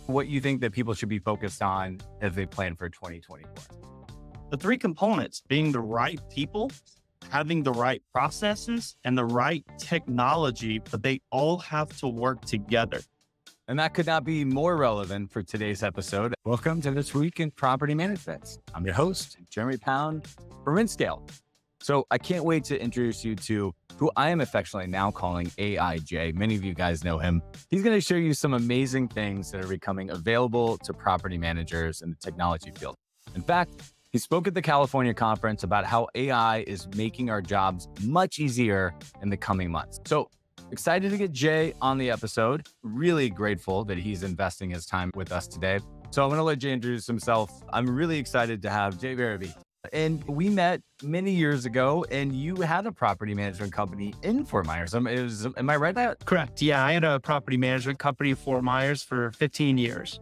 what you think that people should be focused on as they plan for 2024. The three components being the right people, having the right processes, and the right technology, but they all have to work together. And that could not be more relevant for today's episode. Welcome to This Week in Property Management. I'm your host, Jeremy Pound from InScale. So I can't wait to introduce you to who I am affectionately now calling AI Jay. Many of you guys know him. He's going to show you some amazing things that are becoming available to property managers in the technology field. In fact, he spoke at the California conference about how AI is making our jobs much easier in the coming months. So excited to get Jay on the episode. Really grateful that he's investing his time with us today. So I'm going to let Jay introduce himself. I'm really excited to have Jay Berube. And we met many years ago, and you had a property management company in Fort Myers. Am I right about that? Correct. Yeah, I had a property management company in Fort Myers for 15 years.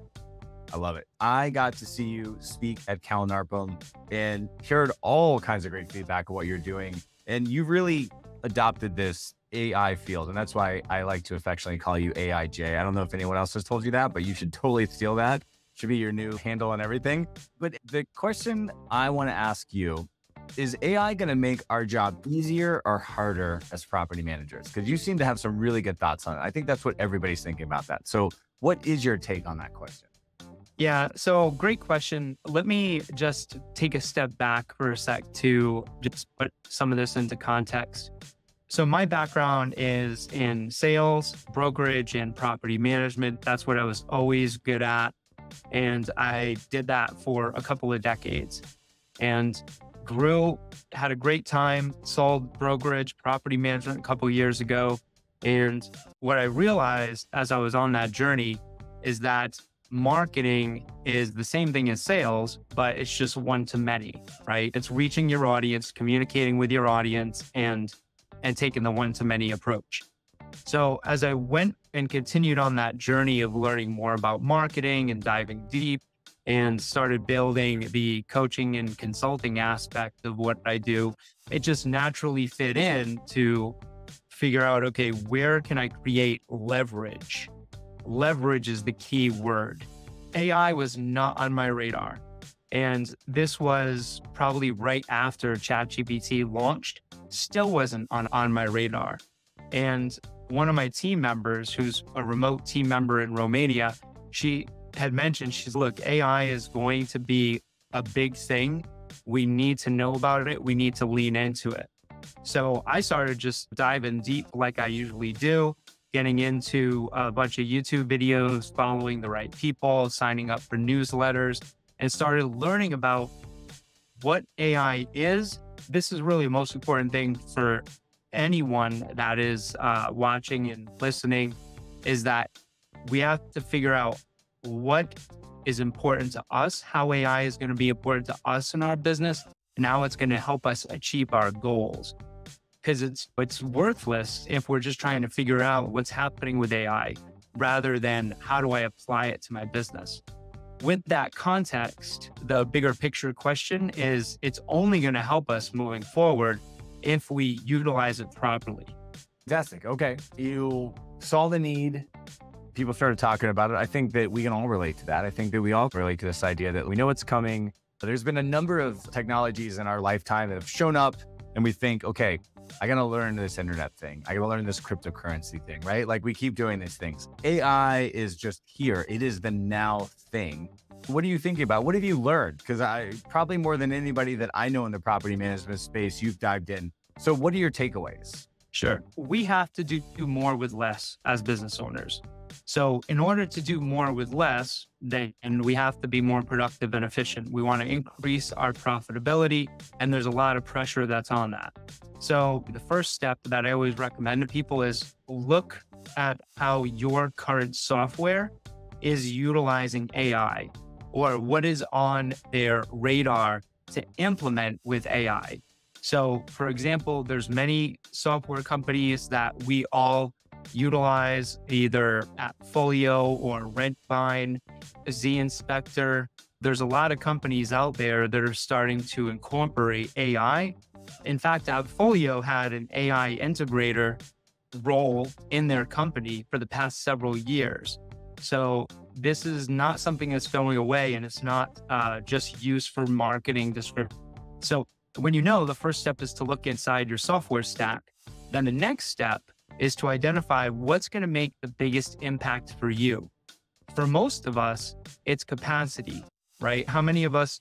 I love it. I got to see you speak at Cal NARPM and heard all kinds of great feedback of what you're doing. And you really adopted this AI field. And that's why I like to affectionately call you AIJ. I don't know if anyone else has told you that, but you should totally steal that. Should be your new handle and everything. But the question I want to ask you is AI going to make our job easier or harder as property managers? Because you seem to have some really good thoughts on it. I think that's what everybody's thinking about that. So what is your take on that question? Yeah, so great question. Let me just take a step back for a sec to just put some of this into context. So my background is in sales, brokerage, and property management. That's what I was always good at. And I did that for a couple of decades and grew, had a great time, sold brokerage, property management a couple of years ago. And what I realized as I was on that journey is that marketing is the same thing as sales, but it's just one to many, right? It's reaching your audience, communicating with your audience, and taking the one to many approach. So as I went and continued on that journey of learning more about marketing and diving deep and started building the coaching and consulting aspect of what I do, it just naturally fit in to figure out, okay, where can I create leverage? Leverage is the key word. AI was not on my radar. And this was probably right after ChatGPT launched, still wasn't on my radar. And one of my team members, who's a remote team member in Romania, she had mentioned, look, AI is going to be a big thing. We need to know about it. We need to lean into it. So I started just diving deep like I usually do, getting into a bunch of YouTube videos, following the right people, signing up for newsletters, and started learning about what AI is. This is really the most important thing for anyone that is watching and listening, is that we have to figure out what is important to us, how AI is going to be important to us in our business, and how it's going to help us achieve our goals. Because it's worthless if we're just trying to figure out what's happening with AI rather than how do I apply it to my business. With that context, the bigger picture question is it's only going to help us moving forward if we utilize it properly. Fantastic. Okay. You saw the need. People started talking about it. I think that we can all relate to that. I think that we all relate to this idea that we know it's coming. There's been a number of technologies in our lifetime that have shown up and we think, okay, I got to learn this internet thing. I got to learn this cryptocurrency thing, right? Like we keep doing these things. AI is just here. It is the now thing. What are you thinking about? What have you learned? Because I probably more than anybody that I know in the property management space, you've dived in. So what are your takeaways? Sure. We have to do more with less as business owners. So in order to do more with less, then we have to be more productive and efficient. We want to increase our profitability, and there's a lot of pressure that's on that. So the first step that I always recommend to people is look at how your current software is utilizing AI, or what is on their radar to implement with AI. So for example, there's many software companies that we all utilize, either Appfolio or Rentvine, Z-Inspector. There's a lot of companies out there that are starting to incorporate AI. In fact, Appfolio had an AI integrator role in their company for the past several years. So this is not something that's going away, and it's not just used for marketing description. So when you know, the first step is to look inside your software stack. Then the next step is to identify what's going to make the biggest impact for you. For most of us, it's capacity, right? How many of us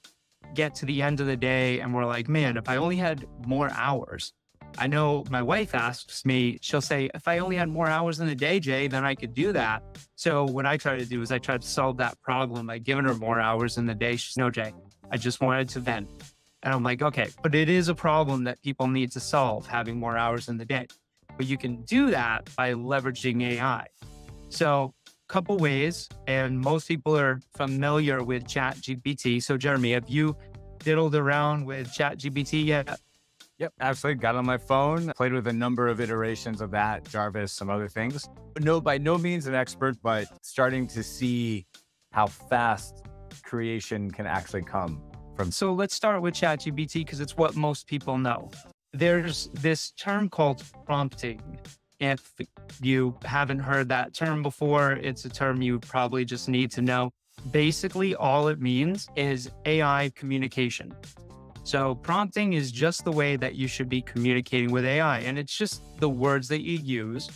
get to the end of the day and we're like, man, if I only had more hours. I know my wife asks me, she'll say, if I only had more hours in the day, Jay, then I could do that. So what I try to do is I try to solve that problem by giving her more hours in the day. She's, no, Jay, I just wanted to vent. And I'm like, okay, but it is a problem that people need to solve, having more hours in the day. But you can do that by leveraging AI. So a couple ways, and most people are familiar with ChatGPT. So Jeremy, have you diddled around with ChatGPT yet? Yep, absolutely. Got on my phone, played with a number of iterations of that, Jarvis, some other things. No, by no means an expert, but starting to see how fast creation can actually come from. So let's start with ChatGPT because it's what most people know. There's this term called prompting. If you haven't heard that term before, it's a term you probably just need to know. Basically, all it means is AI communication. So prompting is just the way that you should be communicating with AI, and it's just the words that you use.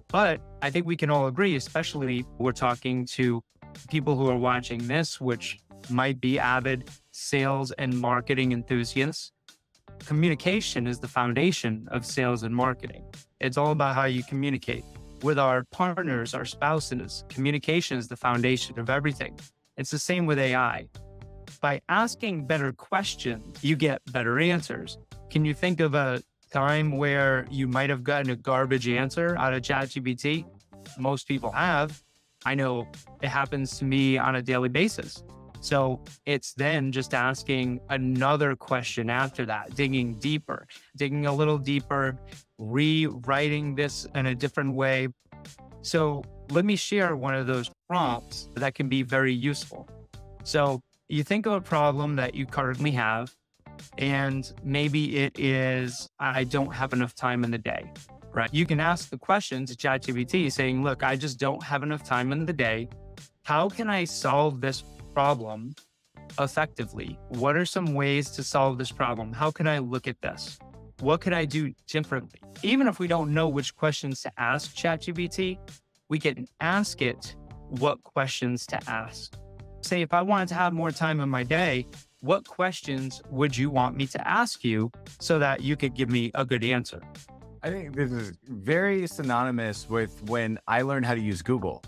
But I think we can all agree, especially we're talking to people who are watching this, which might be avid sales and marketing enthusiasts. Communication is the foundation of sales and marketing. It's all about how you communicate with our partners, our spouses. Communication is the foundation of everything. It's the same with AI. By asking better questions, you get better answers. Can you think of a time where you might have gotten a garbage answer out of ChatGPT? Most people have. I know it happens to me on a daily basis. So it's then just asking another question after that, digging deeper, digging a little deeper, rewriting this in a different way. So let me share one of those prompts that can be very useful. So you think of a problem that you currently have, and maybe it is, I don't have enough time in the day, right? You can ask the question to ChatGPT saying, look, I just don't have enough time in the day. How can I solve this problem effectively? What are some ways to solve this problem? How can I look at this? What could I do differently? Even if we don't know which questions to ask ChatGPT, we can ask it what questions to ask. Say, if I wanted to have more time in my day, what questions would you want me to ask you so that you could give me a good answer? I think this is very synonymous with when I learned how to use Google.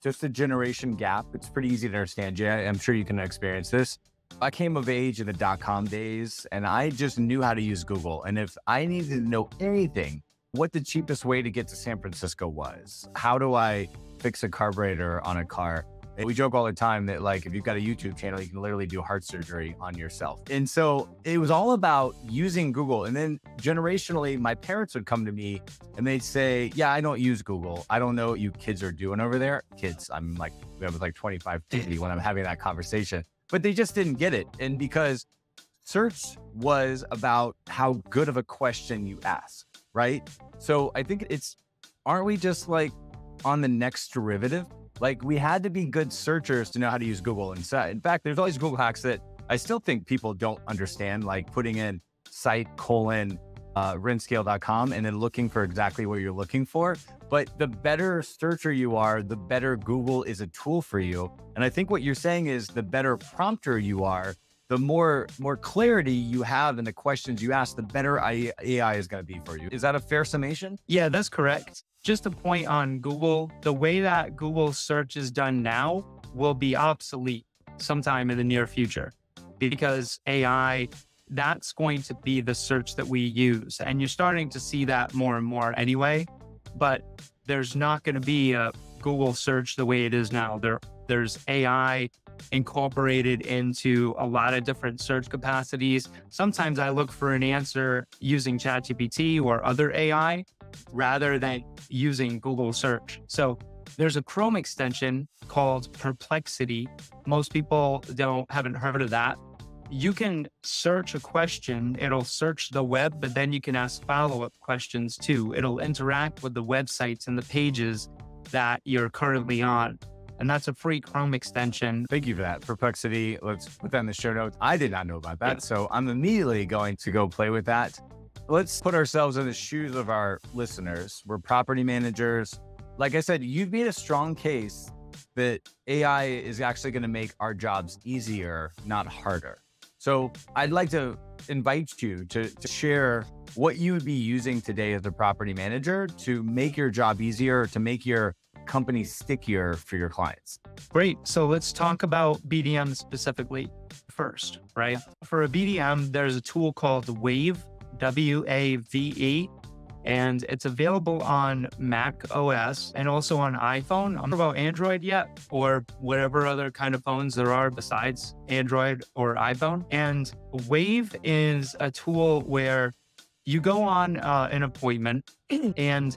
Just a generation gap. It's pretty easy to understand, Jay. I'm sure you can experience this. I came of age in the .com days, and I just knew how to use Google. And if I needed to know anything, what the cheapest way to get to San Francisco was, how do I fix a carburetor on a car? We joke all the time that, like, if you've got a YouTube channel, you can literally do heart surgery on yourself. And so it was all about using Google. And then generationally, my parents would come to me and they'd say, yeah, I don't use Google. I don't know what you kids are doing over there. Kids, I'm like, I was like 25, 50 when I'm having that conversation, but they just didn't get it. And because search was about how good of a question you ask, right? So I think aren't we just like on the next derivative? Like, we had to be good searchers to know how to use Google. And so, in fact, there's all these Google hacks that I still think people don't understand, like putting in site:/InScale.com and then looking for exactly what you're looking for. But the better searcher you are, the better Google is a tool for you. And I think what you're saying is the better prompter you are, the more clarity you have in the questions you ask, the better AI is going to be for you. Is that a fair summation? Yeah, that's correct. Just a point on Google, the way that Google search is done now will be obsolete sometime in the near future, because AI, that's going to be the search that we use. And you're starting to see that more and more anyway, but there's not going to be a Google search the way it is now. There's AI incorporated into a lot of different search capacities. Sometimes I look for an answer using ChatGPT or other AI rather than using Google search. So there's a Chrome extension called Perplexity. Most people haven't heard of that. You can search a question, it'll search the web, but then you can ask follow-up questions too. It'll interact with the websites and the pages that you're currently on. and that's a free Chrome extension. Thank you for that. Perplexity. Let's put that in the show notes. I did not know about that. So I'm immediately going to go play with that. Let's put ourselves in the shoes of our listeners. We're property managers. Like I said, you've made a strong case that AI is actually going to make our jobs easier, not harder. So I'd like to invite you to share what you would be using today as a property manager to make your job easier, to make your company stickier for your clients. Great. So let's talk about BDM specifically first, right? For a BDM, there's a tool called Wave, W-A-V-E, and it's available on Mac OS and also on iPhone. I don't know about Android yet, or whatever other kind of phones there are besides Android or iPhone. And Wave is a tool where you go on an appointment and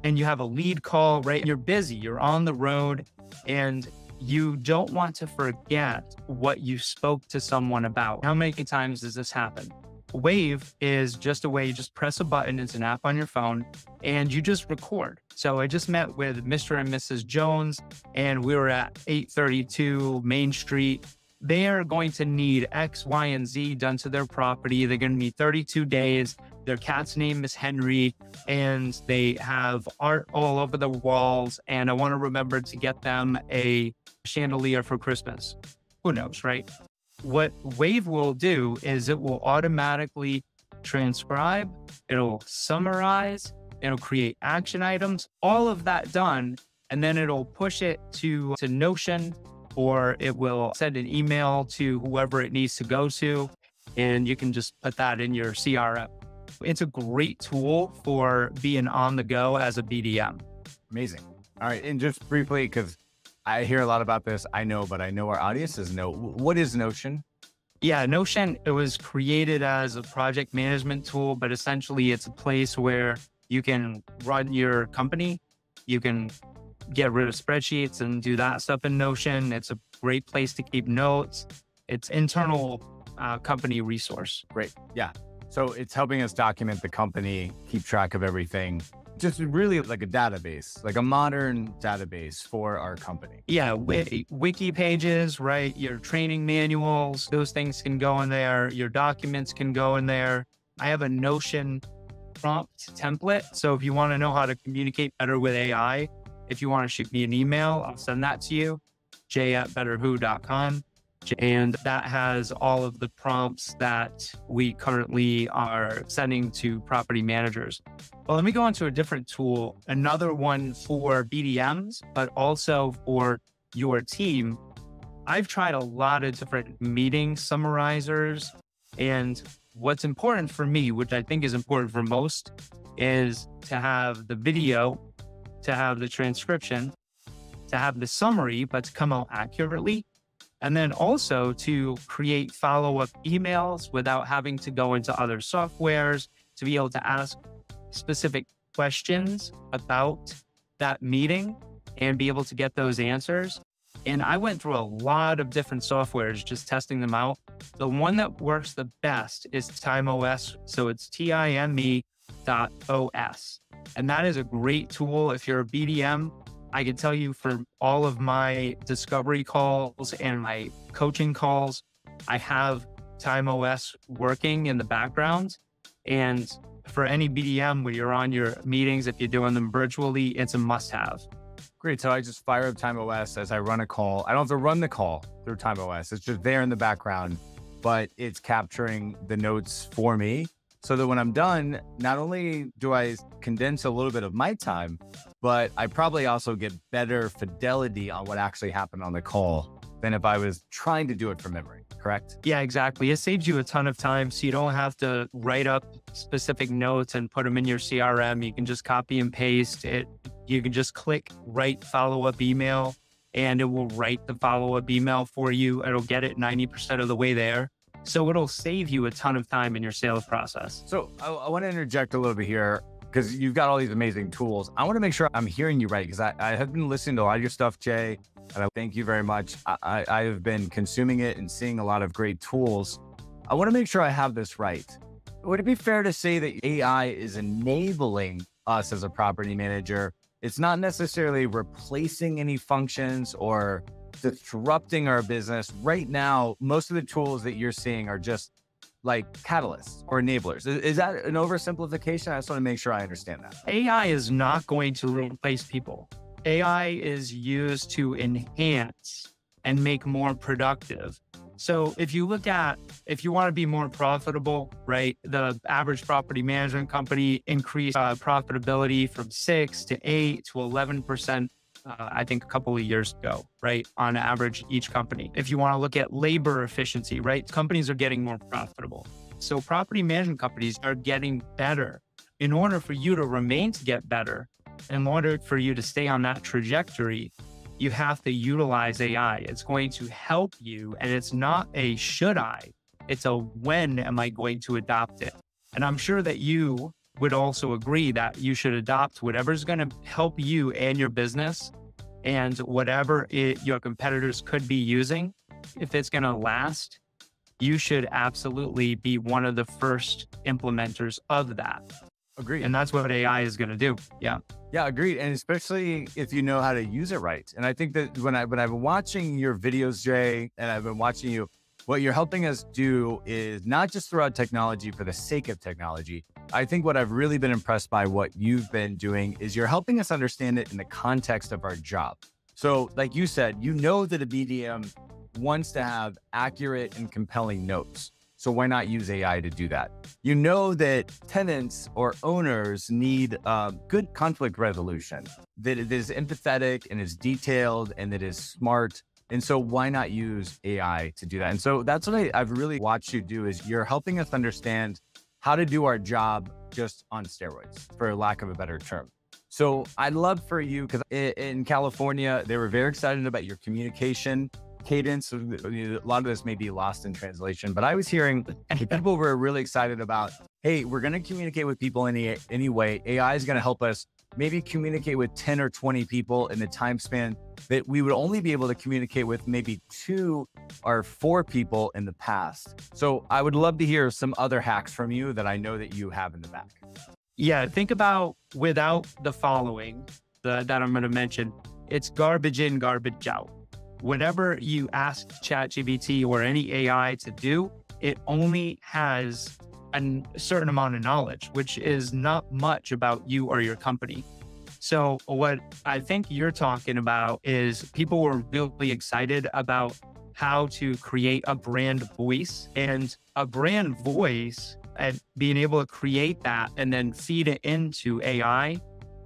you have a lead call, right? You're busy, you're on the road, and you don't want to forget what you spoke to someone about. How many times does this happen? Wave is just a way you just press a button. It's an app on your phone and you just record. So I just met with Mr. and Mrs. Jones and we were at 832 Main Street. They are going to need X, Y, and Z done to their property. They're going to need 32 days. Their cat's name is Henry and they have art all over the walls. And I want to remember to get them a chandelier for Christmas. Who knows, right? What Wave will do is it will automatically transcribe, it'll summarize, it'll create action items, all of that done, and then it'll push it to Notion, or it will send an email to whoever it needs to go to, and you can just put that in your CRM. It's a great tool for being on the go as a BDM. Amazing. All right. And just briefly, because I hear a lot about this, I know, but I know our audience doesn't know. What is Notion? Yeah, Notion, it was created as a project management tool, but essentially it's a place where you can run your company. You can get rid of spreadsheets and do that stuff in Notion. It's a great place to keep notes. It's internal company resource. Great. Yeah. So it's helping us document the company, keep track of everything. Just really like a database, like a modern database for our company. Yeah, wiki pages, right? Your training manuals, those things can go in there. Your documents can go in there. I have a Notion prompt template. So if you want to know how to communicate better with AI, if you want to shoot me an email, I'll send that to you, jay@betterwho.com. And that has all of the prompts that we currently are sending to property managers. Well, let me go on to a different tool, another one for BDMs, but also for your team. I've tried a lot of different meeting summarizers. And what's important for me, which I think is important for most, is to have the video, to have the transcription, to have the summary, but to come out accurately. And then also to create follow-up emails without having to go into other softwares, to be able to ask specific questions about that meeting and be able to get those answers. And I went through a lot of different softwares, just testing them out. The one that works the best is TimeOS. So it's TIME.OS. And that is a great tool if you're a BDM. I can tell you for all of my discovery calls and my coaching calls, I have TimeOS working in the background. And for any BDM, when you're on your meetings, if you're doing them virtually, it's a must-have. Great. So I just fire up TimeOS as I run a call. I don't have to run the call through TimeOS. It's just there in the background, but it's capturing the notes for me so that when I'm done, not only do I condense a little bit of my time, but I probably also get better fidelity on what actually happened on the call than if I was trying to do it from memory, correct? Yeah, exactly. It saves you a ton of time. So you don't have to write up specific notes and put them in your CRM. You can just copy and paste it. You can just click write follow-up email and it will write the follow-up email for you. It'll get it 90% of the way there. So it'll save you a ton of time in your sales process. So I want to interject a little bit here because you've got all these amazing tools. I want to make sure I'm hearing you right because I have been listening to a lot of your stuff, Jay, and I thank you very much. I have been consuming it and seeing a lot of great tools. I want to make sure I have this right. Would it be fair to say that AI is enabling us as a property manager It's not necessarily replacing any functions or disrupting our business. Right now, most of the tools that you're seeing are just like catalysts or enablers. Is that an oversimplification? I just want to make sure I understand that. AI is not going to replace people. AI is used to enhance and make more productive. So if you want to be more profitable, right? The average property management company increased profitability from 6 to 8 to 11%. I think a couple of years ago, right? On average, each company. If you want to look at labor efficiency, right? Companies are getting more profitable. So property management companies are getting better. In order for you to get better, in order for you to stay on that trajectory, you have to utilize AI. It's going to help you. And it's not a should I, it's a when am I going to adopt it? And I'm sure that you would also agree that you should adopt whatever's going to help you and your business, and whatever your competitors could be using. If it's going to last, you should absolutely be one of the first implementers of that. Agreed. And that's what AI is going to do. Yeah. Yeah, agreed. And especially if you know how to use it right. And I think that when I've been watching your videos, Jay, and I've been watching you, what you're helping us do is not just throw out technology for the sake of technology. I think what I've really been impressed by what you've been doing is you're helping us understand it in the context of our job. So like you said, you know that a BDM wants to have accurate and compelling notes. So why not use AI to do that? You know that tenants or owners need good conflict resolution, that it is empathetic and is detailed and that is smart. And so why not use AI to do that? And so that's what I've really watched you do, is you're helping us understand how to do our job just on steroids, for lack of a better term. So I'd love for you, because in California, they were very excited about your communication cadence. A lot of this may be lost in translation, but I was hearing people were really excited about, hey, we're going to communicate with people any way. AI is going to help us maybe communicate with 10 or 20 people in the time span that we would only be able to communicate with maybe 2 or 4 people in the past. So I would love to hear some other hacks from you that I know that you have in the back. Yeah, think about without the following that I'm going to mention. It's garbage in, garbage out. Whatever you ask ChatGPT or any AI to do, it only has a certain amount of knowledge, which is not much about you or your company. So what I think you're talking about is people were really excited about how to create a brand voice, and a brand voice and being able to create that and then feed it into AI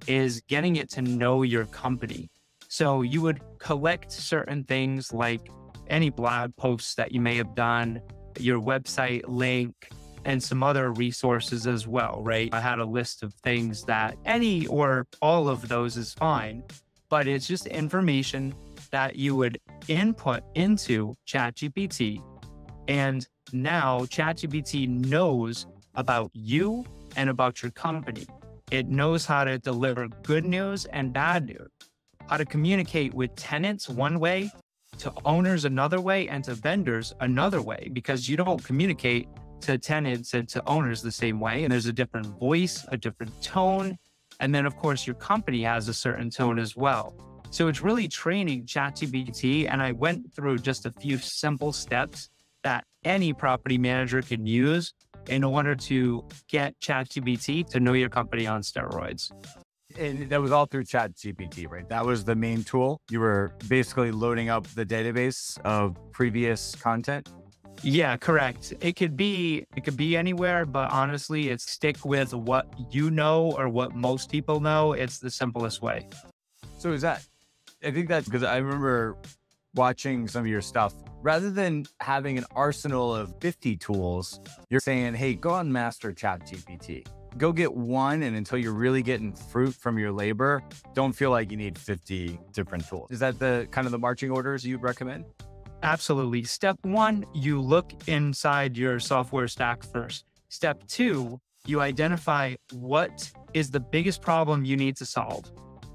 is getting it to know your company. So you would collect certain things like any blog posts that you may have done, your website link, and some other resources as well, right? I had a list of things that any or all of those is fine, but it's just information that you would input into ChatGPT. And now ChatGPT knows about you and about your company. It knows how to deliver good news and bad news, how to communicate with tenants one way, to owners another way, and to vendors another way, because you don't communicate to tenants and to owners the same way. And there's a different voice, a different tone. And then of course your company has a certain tone as well. So it's really training ChatGPT. And I went through just a few simple steps that any property manager can use in order to get ChatGPT to know your company on steroids. And that was all through ChatGPT, right? That was the main tool. You were basically loading up the database of previous content. Yeah, correct. It could be anywhere, but honestly, it's stick with what you know or what most people know. It's the simplest way. So I think that's because I remember watching some of your stuff. Rather than having an arsenal of 50 tools, you're saying, hey, go on master ChatGPT. Go get one, and until you're really getting fruit from your labor, don't feel like you need 50 different tools. Is that the kind of the marching orders you'd recommend? Absolutely. Step 1, you look inside your software stack first. Step 2, you identify what is the biggest problem you need to solve,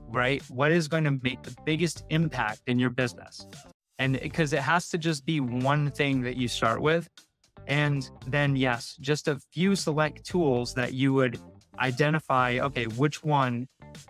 right? What is going to make the biggest impact in your business? And because it has to just be one thing that you start with. And then, yes, just a few select tools that you would identify, okay, which one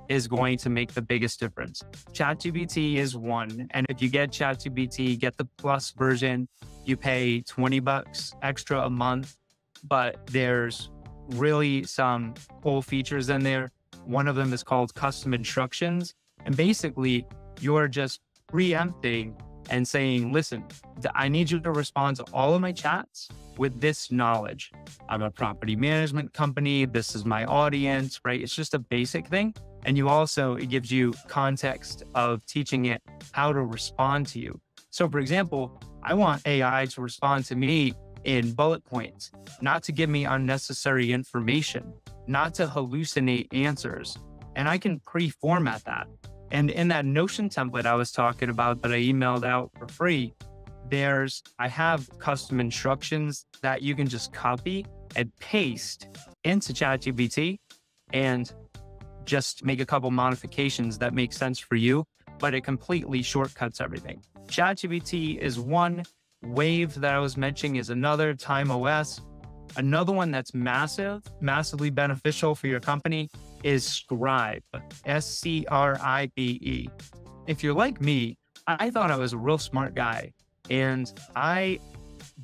is going to make the biggest difference. ChatGPT is one. And if you get ChatGPT, get the plus version, you pay $20 extra a month, but there's really some cool features in there. One of them is called custom instructions. And basically, you're just preempting and saying, listen, I need you to respond to all of my chats with this knowledge. I'm a property management company. This is my audience, right? It's just a basic thing. And it gives you context of teaching it how to respond to you. So for example, I want AI to respond to me in bullet points, not to give me unnecessary information, not to hallucinate answers. And I can pre-format that. And in that Notion template I was talking about that I emailed out for free, I have custom instructions that you can just copy and paste into ChatGPT and just make a couple modifications that make sense for you, but it completely shortcuts everything. ChatGPT is one. Wave that I was mentioning is another. TimeOS. Another one that's massively beneficial for your company is Scribe, Scribe. If you're like me, I thought I was a real smart guy, and I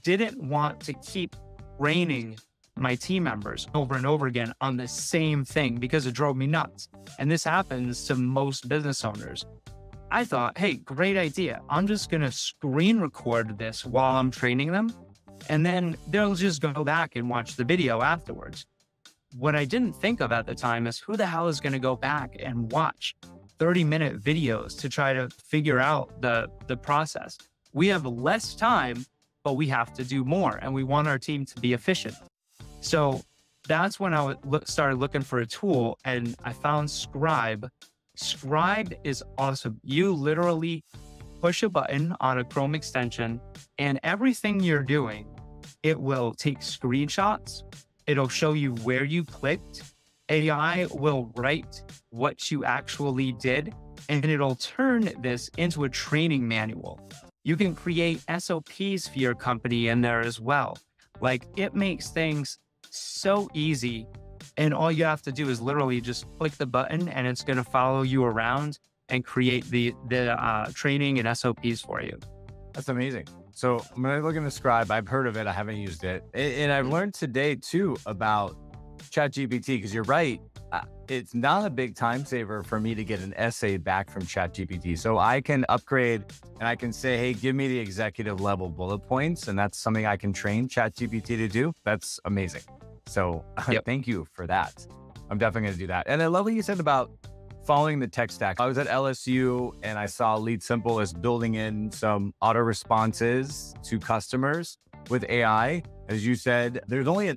didn't want to keep training my team members over and over again on the same thing because it drove me nuts. And this happens to most business owners. I thought, hey, great idea. I'm just going to screen record this while I'm training them, and then they'll just go back and watch the video afterwards. What I didn't think of at the time is who the hell is going to go back and watch 30-minute videos to try to figure out the process. We have less time, but we have to do more, and we want our team to be efficient. So that's when I started looking for a tool, and I found Scribe. Scribe is awesome. You literally push a button on a Chrome extension, and everything you're doing, it will take screenshots. It'll show you where you clicked. AI will write what you actually did, and it'll turn this into a training manual. You can create SOPs for your company in there as well. Like, it makes things so easy. And all you have to do is literally just click the button, and it's going to follow you around and create the training and SOPs for you. That's amazing. So when I look into Scribe, I've heard of it. I haven't used it. And I've learned today too about ChatGPT, because you're right. It's not a big time saver for me to get an essay back from ChatGPT. So I can upgrade and I can say, hey, give me the executive level bullet points. And that's something I can train ChatGPT to do. That's amazing. So Thank you for that. I'm definitely going to do that. And I love what you said about following the tech stack. I was at LSU and I saw Lead Simple as building in some auto responses to customers with AI. As you said, there's only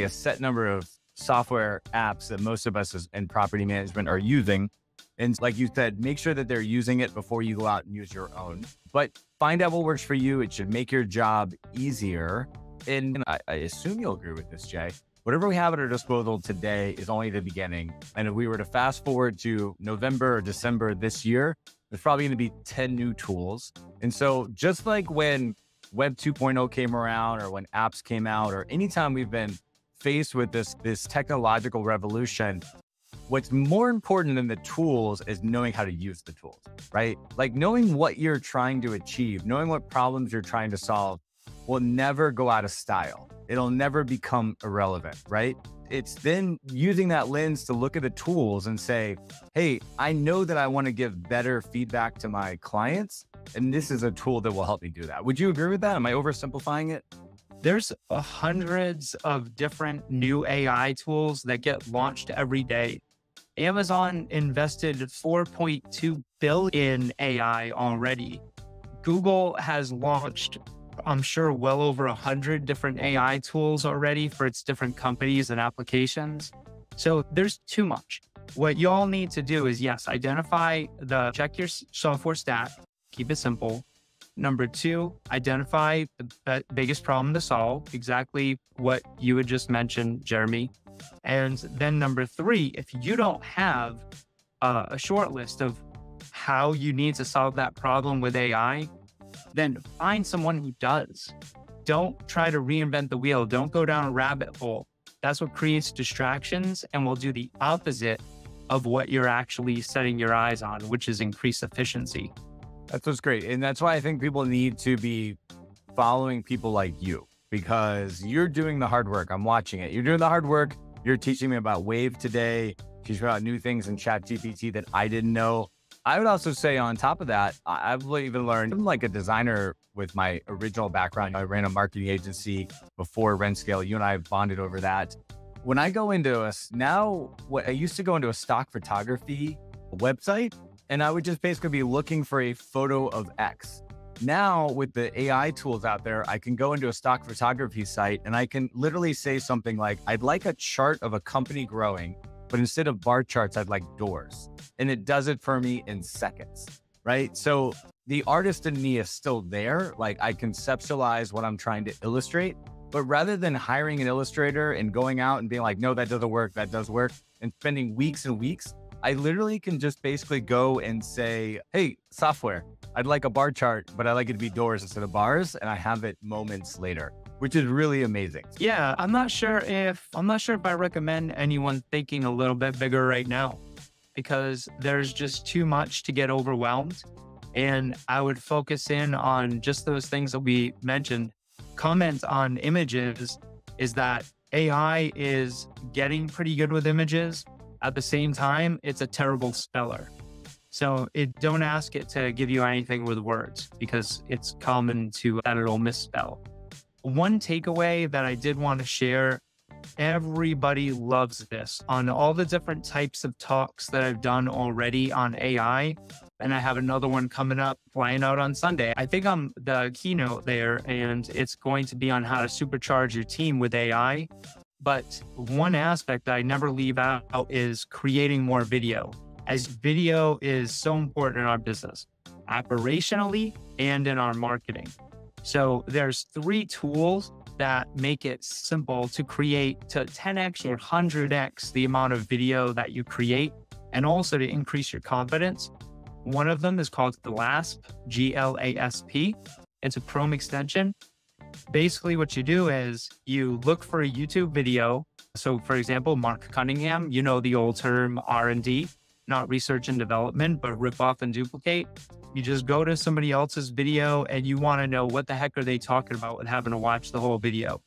a set number of software apps that most of us in property management are using. And like you said, make sure that they're using it before you go out and use your own. But find out what works for you. It should make your job easier. And I assume you'll agree with this, Jay. Whatever we have at our disposal today is only the beginning. And if we were to fast forward to November or December this year, there's probably going to be 10 new tools. And so just like when Web 2.0 came around, or when apps came out, or anytime we've been faced with this technological revolution, what's more important than the tools is knowing how to use the tools, right? Like knowing what you're trying to achieve, knowing what problems you're trying to solve will never go out of style. It'll never become irrelevant, right? It's then using that lens to look at the tools and say, hey, I know that I want to give better feedback to my clients, and this is a tool that will help me do that. Would you agree with that? Am I oversimplifying it? There's hundreds of different new AI tools that get launched every day. Amazon invested $4.2 billion in AI already. Google has launched, I'm sure, well over 100 different AI tools already for its different companies and applications. So there's too much. What you all need to do is, yes, check your software stack, keep it simple. Number two, identify the biggest problem to solve, exactly what you had just mentioned, Jeremy. And then number three, if you don't have a short list of how you need to solve that problem with AI, then find someone who does. Don't try to reinvent the wheel. Don't go down a rabbit hole. That's what creates distractions and will do the opposite of what you're actually setting your eyes on, which is increased efficiency. That's what's great. And that's why I think people need to be following people like you, because you're doing the hard work. I'm watching it. You're doing the hard work. You're teaching me about Wave today, teaching me about new things in ChatGPT that I didn't know. I would also say on top of that, I've even learned, I'm like a designer with my original background. I ran a marketing agency before InScale. You and I bonded over that. When I go into I used to go into a stock photography website, and I would just basically be looking for a photo of X. Now with the AI tools out there, I can go into a stock photography site and I can literally say something like, I'd like a chart of a company growing, but instead of bar charts, I'd like doors. And it does it for me in seconds, right? So the artist in me is still there. Like, I conceptualize what I'm trying to illustrate, but rather than hiring an illustrator and going out and being like, no, that doesn't work, that does work, and spending weeks and weeks, I literally can just basically go and say, hey, software, I'd like a bar chart, but I like it to be doors instead of bars. And I have it moments later, which is really amazing. Yeah, I'm not sure if I recommend anyone thinking a little bit bigger right now, because there's just too much to get overwhelmed. And I would focus in on just those things that we mentioned. Comment on images is that AI is getting pretty good with images. At the same time, it's a terrible speller. So don't ask it to give you anything with words, because it's common that it'll misspell. One takeaway that I did want to share, everybody loves this. On all the different types of talks that I've done already on AI, and I have another one coming up, flying out on Sunday. I think I'm the keynote there, and it's going to be on how to supercharge your team with AI. But one aspect I never leave out is creating more video, as video is so important in our business, operationally and in our marketing. So there's 3 tools that make it simple to create to 10x or 100x the amount of video that you create, and also to increase your confidence. One of them is called GLASP, G-L-A-S-P. It's a Chrome extension. Basically, what you do is you look for a YouTube video. So for example, Mark Cunningham, you know the old term R&D, not research and development, but rip off and duplicate. You just go to somebody else's video and you want to know what the heck are they talking about with having to watch the whole video.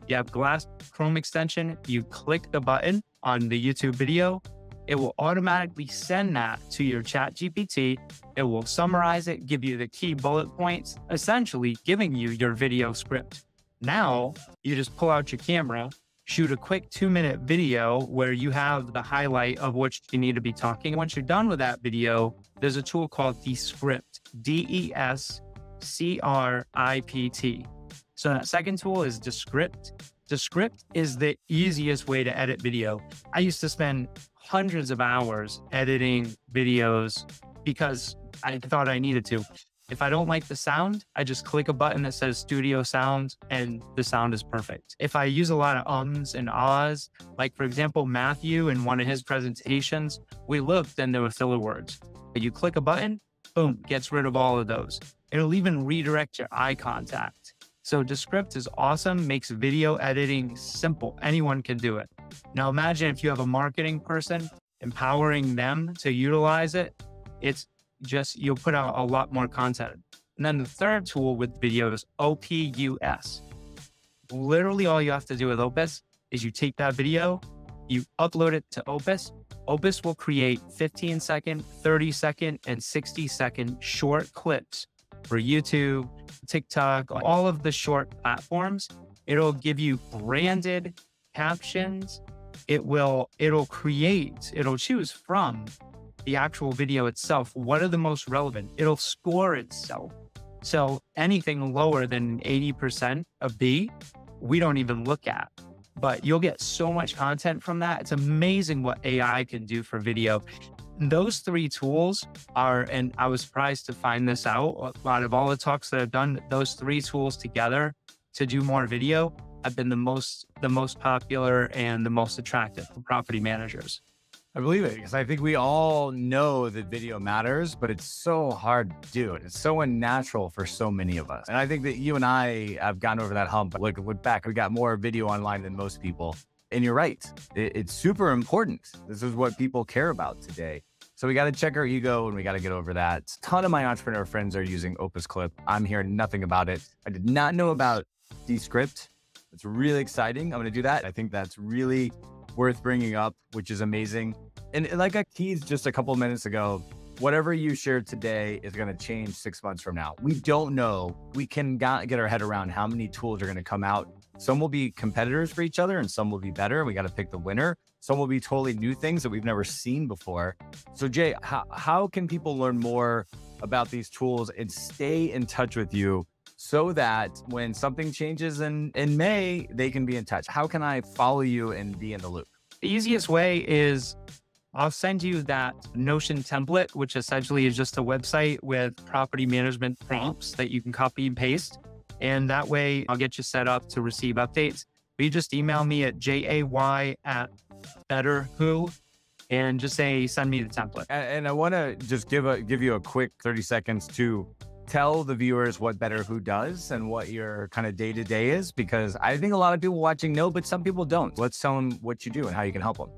You have GLASP Chrome extension. You click the button on the YouTube video. It will automatically send that to your ChatGPT. It will summarize it, give you the key bullet points, essentially giving you your video script. Now, you just pull out your camera, shoot a quick 2-minute video where you have the highlight of what you need to be talking. Once you're done with that video, there's a tool called Descript, D-E-S-C-R-I-P-T. So that second tool is Descript. Descript is the easiest way to edit video. I used to spend hundreds of hours editing videos because I thought I needed to. If I don't like the sound, I just click a button that says studio sound and the sound is perfect. If I use a lot of ums and ahs, like for example, Matthew in one of his presentations, we looked and there were filler words. You click a button, boom, gets rid of all of those. It'll even redirect your eye contact. So Descript is awesome, makes video editing simple. Anyone can do it. Now imagine if you have a marketing person, empowering them to utilize it. It's just, you'll put out a lot more content. And then the third tool with video is OPUS. Literally all you have to do with Opus is you take that video, you upload it to Opus. Opus will create 15-second, 30-second, and 60-second short clips for YouTube, TikTok, all of the short platforms. It'll give you branded captions. It'll choose from the actual video itself. What are the most relevant? It'll score itself. So anything lower than 80% of B, we don't even look at. But you'll get so much content from that. It's amazing what AI can do for video. Those 3 tools are, and I was surprised to find this out, out of all the talks that I've done, those 3 tools together to do more video have been the most popular and the most attractive for property managers. I believe it, because I think we all know that video matters, but it's so hard to do it. It's so unnatural for so many of us. And I think that you and I have gotten over that hump. Look back, we got more video online than most people. And you're right. It's super important. This is what people care about today. So we got to check our ego and we got to get over that. A ton of my entrepreneur friends are using Opus Clip. I'm hearing nothing about it. I did not know about Descript. It's really exciting. I'm going to do that. I think that's really worth bringing up, which is amazing. And like I teased just a couple of minutes ago, whatever you shared today is going to change 6 months from now. We don't know. We can get our head around how many tools are going to come out. Some will be competitors for each other and some will be better. We got to pick the winner. Some will be totally new things that we've never seen before. So Jay, how can people learn more about these tools and stay in touch with you so that when something changes in May, they can be in touch? How can I follow you and be in the loop? The easiest way is I'll send you that Notion template, which essentially is just a website with property management prompts that you can copy and paste. And that way I'll get you set up to receive updates. But you just email me at jay@betterwho and just say, send me the template. And I want to just give you a quick 30 seconds to tell the viewers what Better Who does and what your kind of day-to-day is, because I think a lot of people watching know, but some people don't. Let's tell them what you do and how you can help them.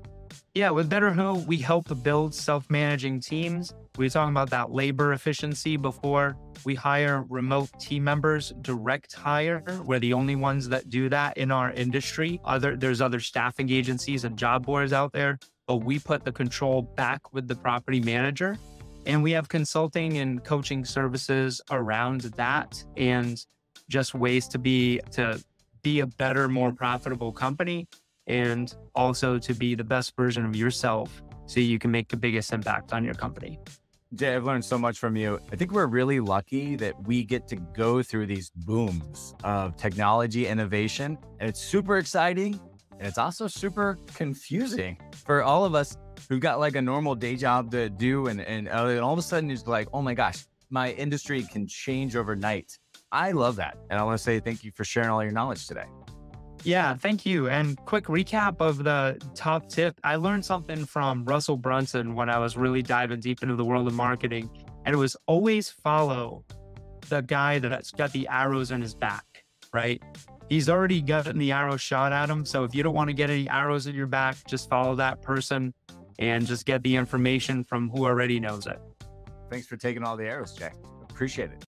Yeah, with Better Who, we help build self-managing teams. We were talking about that labor efficiency before. We hire remote team members, direct hire. We're the only ones that do that in our industry. There's other staffing agencies and job boards out there, but we put the control back with the property manager. And we have consulting and coaching services around that and just ways to be a better, more profitable company, and also to be the best version of yourself so you can make the biggest impact on your company. Jay, I've learned so much from you. I think we're really lucky that we get to go through these booms of technology innovation, and it's super exciting. And it's also super confusing for all of us who've got like a normal day job to do. And all of a sudden it's like, oh my gosh, my industry can change overnight. I love that. And I want to say thank you for sharing all your knowledge today. Yeah, thank you. And quick recap of the top tip. I learned something from Russell Brunson when I was really diving deep into the world of marketing. And it was always follow the guy that's got the arrows in his back, right? He's already gotten the arrow shot at him. So if you don't want to get any arrows in your back, just follow that person and just get the information from who already knows it. Thanks for taking all the arrows, Jay. Appreciate it.